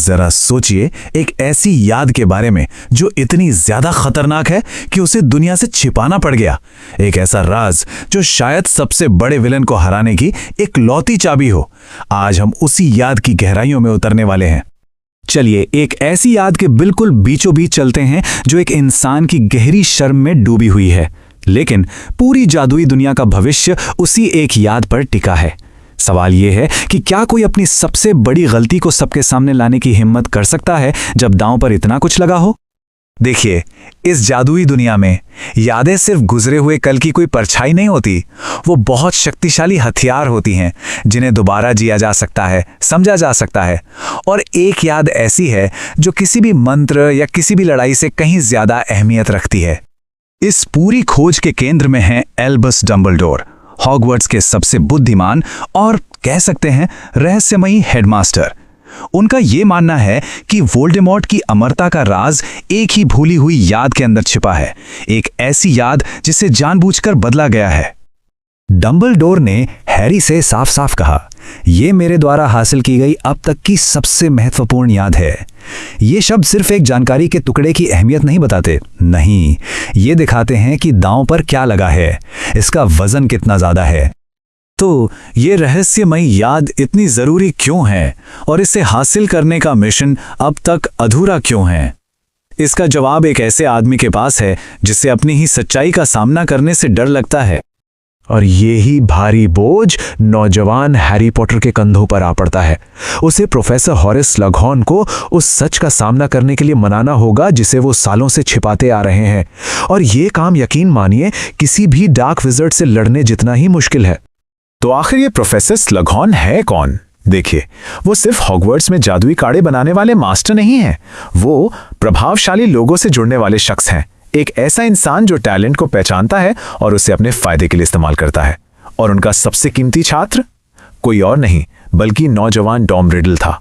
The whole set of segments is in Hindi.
जरा सोचिए एक ऐसी याद के बारे में जो इतनी ज्यादा खतरनाक है कि उसे दुनिया से छिपाना पड़ गया। एक ऐसा राज जो शायद सबसे बड़े विलन को हराने की एक लौती चाबी हो। आज हम उसी याद की गहराइयों में उतरने वाले हैं। चलिए एक ऐसी याद के बिल्कुल बीचों बीच चलते हैं जो एक इंसान की गहरी शर्म में डूबी हुई है, लेकिन पूरी जादुई दुनिया का भविष्य उसी एक याद पर टिका है। सवाल यह है कि क्या कोई अपनी सबसे बड़ी गलती को सबके सामने लाने की हिम्मत कर सकता है जब दांव पर इतना कुछ लगा हो? देखिए, इस जादुई दुनिया में यादें सिर्फ गुजरे हुए कल की कोई परछाई नहीं होती, वो बहुत शक्तिशाली हथियार होती हैं जिन्हें दोबारा जिया जा सकता है, समझा जा सकता है। और एक याद ऐसी है जो किसी भी मंत्र या किसी भी लड़ाई से कहीं ज्यादा अहमियत रखती है। इस पूरी खोज के केंद्र में है एल्बस डंबलडोर, हॉगवर्ट्स के सबसे बुद्धिमान और कह सकते हैं रहस्यमयी हेडमास्टर। उनका यह मानना है कि वोल्डेमॉर्ट की अमरता का राज एक ही भूली हुई याद के अंदर छिपा है, एक ऐसी याद जिसे जानबूझकर बदला गया है। डंबलडोर ने हैरी से साफ साफ कहा, यह मेरे द्वारा हासिल की गई अब तक की सबसे महत्वपूर्ण याद है। ये शब्द सिर्फ एक जानकारी के टुकड़े की अहमियत नहीं बताते, नहीं, ये दिखाते हैं कि दांव पर क्या लगा है, इसका वजन कितना ज्यादा है। तो ये रहस्यमयी याद इतनी जरूरी क्यों है और इसे हासिल करने का मिशन अब तक अधूरा क्यों है? इसका जवाब एक ऐसे आदमी के पास है जिसे अपनी ही सच्चाई का सामना करने से डर लगता है। और यही भारी बोझ नौजवान हैरी पॉटर के कंधों पर आ पड़ता है। उसे प्रोफेसर हॉरेस स्लगहॉर्न को उस सच का सामना करने के लिए मनाना होगा जिसे वो सालों से छिपाते आ रहे हैं। और ये काम यकीन मानिए किसी भी डार्क विज़र्ड से लड़ने जितना ही मुश्किल है। तो आखिर ये प्रोफेसर स्लगहॉर्न है कौन? देखिए, वो सिर्फ हॉगवर्ट्स में जादुई काढ़े बनाने वाले मास्टर नहीं हैं, वो प्रभावशाली लोगों से जुड़ने वाले शख्स हैं। एक ऐसा इंसान जो टैलेंट को पहचानता है और उसे अपने फायदे के लिए इस्तेमाल करता है। और उनका सबसे कीमती छात्र कोई और नहीं बल्कि नौजवान टॉम रिडल था।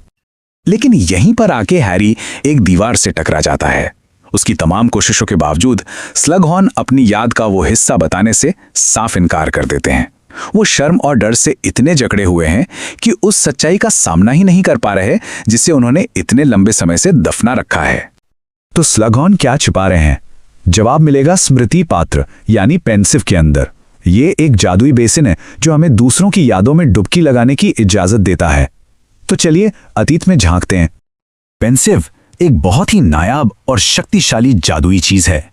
लेकिन यहीं पर आके हैरी एक दीवार से टकरा जाता है। उसकी तमाम कोशिशों के बावजूद स्लगहॉर्न अपनी याद का वो हिस्सा बताने से साफ इनकार कर देते हैं। वो शर्म और डर से इतने जकड़े हुए हैं कि उस सच्चाई का सामना ही नहीं कर पा रहे जिसे उन्होंने इतने लंबे समय से दफना रखा है। तो स्लगहॉर्न क्या छिपा रहे हैं? जवाब मिलेगा स्मृति पात्र यानी पेंसिव के अंदर। ये एक जादुई बेसिन है जो हमें दूसरों की यादों में डुबकी लगाने की इजाजत देता है। तो चलिए अतीत में झांकते हैं। पेंसिव एक बहुत ही नायाब और शक्तिशाली जादुई चीज है।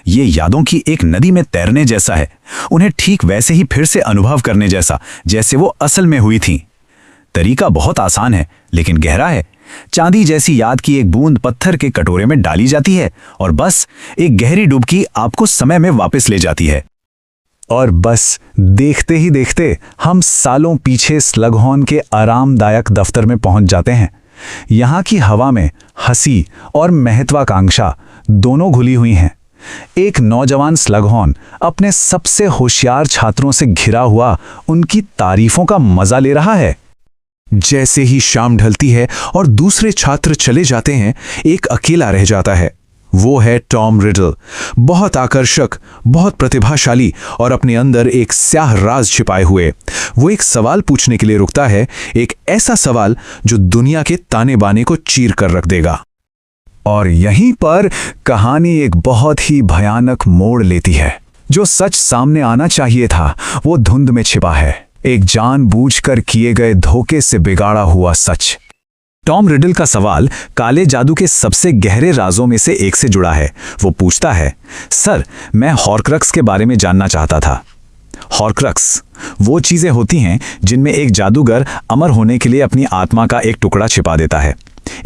ये यादों की एक नदी में तैरने जैसा है, उन्हें ठीक वैसे ही फिर से अनुभव करने जैसा जैसे वो असल में हुई थी। तरीका बहुत आसान है लेकिन गहरा है। चांदी जैसी याद की एक बूंद पत्थर के कटोरे में डाली जाती है और बस एक गहरी डुबकी आपको समय में वापस ले जाती है। और बस देखते ही देखते हम सालों पीछे स्लगहॉर्न के आरामदायक दफ्तर में पहुंच जाते हैं। यहाँ की हवा में हंसी और महत्वाकांक्षा दोनों घुली हुई हैं। एक नौजवान स्लगहॉर्न अपने सबसे होशियार छात्रों से घिरा हुआ उनकी तारीफों का मजा ले रहा है। जैसे ही शाम ढलती है और दूसरे छात्र चले जाते हैं, एक अकेला रह जाता है। वो है टॉम रिडल, बहुत आकर्षक, बहुत प्रतिभाशाली और अपने अंदर एक स्याह राज छिपाए हुए। वो एक सवाल पूछने के लिए रुकता है, एक ऐसा सवाल जो दुनिया के ताने बाने को चीर कर रख देगा। और यहीं पर कहानी एक बहुत ही भयानक मोड़ लेती है। जो सच सामने आना चाहिए था वो धुंध में छिपा है, एक जानबूझकर किए गए धोखे से बिगाड़ा हुआ सच। टॉम रिडल का सवाल काले जादू के सबसे गहरे राजों में से एक से जुड़ा है। वो पूछता है, सर, मैं हॉर्क्रक्स के बारे में जानना चाहता था। हॉर्क्रक्स वो चीजें होती हैं जिनमें एक जादूगर अमर होने के लिए अपनी आत्मा का एक टुकड़ा छिपा देता है।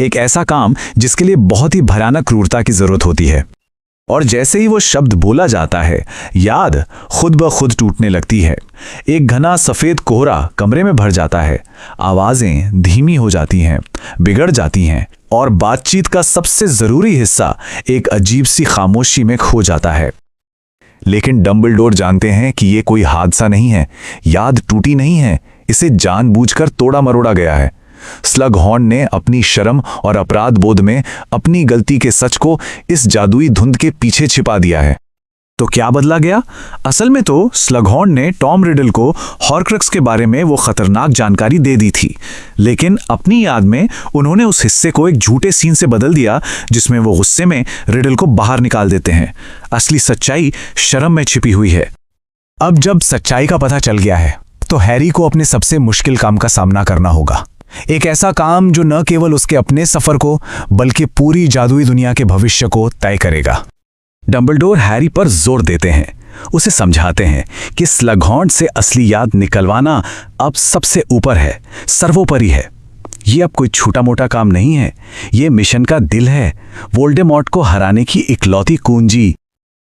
एक ऐसा काम जिसके लिए बहुत ही भयानक क्रूरता की जरूरत होती है। और जैसे ही वो शब्द बोला जाता है, याद खुद ब खुद टूटने लगती है। एक घना सफेद कोहरा कमरे में भर जाता है, आवाजें धीमी हो जाती हैं, बिगड़ जाती हैं और बातचीत का सबसे जरूरी हिस्सा एक अजीब सी खामोशी में खो जाता है। लेकिन डंबलडोर जानते हैं कि ये कोई हादसा नहीं है, याद टूटी नहीं है, इसे जानबूझकर तोड़ा मरोड़ा गया है। स्लगहॉर्न ने अपनी शर्म और अपराध बोध में अपनी गलती के सच को इस जादुई धुंध के पीछे छिपा दिया है। तो क्या बदला गया? असल में तो स्लगहॉर्न ने टॉम रिडल को हॉर्क्रक्स के बारे में वो खतरनाक जानकारी दे दी थी, लेकिन अपनी याद में उन्होंने उस हिस्से को एक झूठे सीन से बदल दिया जिसमें वो गुस्से में रिडल को बाहर निकाल देते हैं। असली सच्चाई शर्म में छिपी हुई है। अब जब सच्चाई का पता चल गया है तो हैरी को अपने सबसे मुश्किल काम का सामना करना होगा। एक ऐसा काम जो न केवल उसके अपने सफर को बल्कि पूरी जादुई दुनिया के भविष्य को तय करेगा। डंबलडोर हैरी पर जोर देते हैं, उसे समझाते हैं कि स्लगहॉर्न से असली याद निकलवाना अब सबसे ऊपर है, सर्वोपरि है। ये अब कोई छोटा मोटा काम नहीं है, ये मिशन का दिल है, वोल्डेमॉर्ट को हराने की इकलौती कुंजी।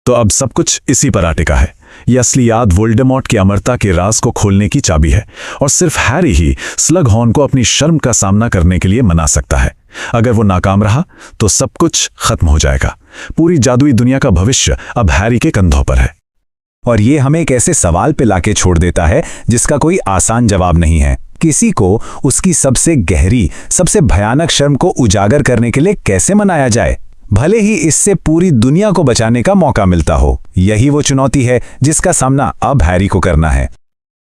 तो अब सब कुछ इसी पर अटका है। ये असली याद वोल्डेमॉर्ट की अमरता के राज को खोलने की चाबी है, और सिर्फ हैरी ही स्लगहॉर्न को अपनी शर्म का सामना करने के लिए मना सकता है। अगर वो नाकाम रहा तो सब कुछ खत्म हो जाएगा। पूरी जादुई दुनिया का भविष्य अब हैरी के कंधों पर है। और ये हमें एक ऐसे सवाल पे लाके छोड़ देता है जिसका कोई आसान जवाब नहीं है। किसी को उसकी सबसे गहरी, सबसे भयानक शर्म को उजागर करने के लिए कैसे मनाया जाए, भले ही इससे पूरी दुनिया को बचाने का मौका मिलता हो? यही वो चुनौती है जिसका सामना अब हैरी को करना है।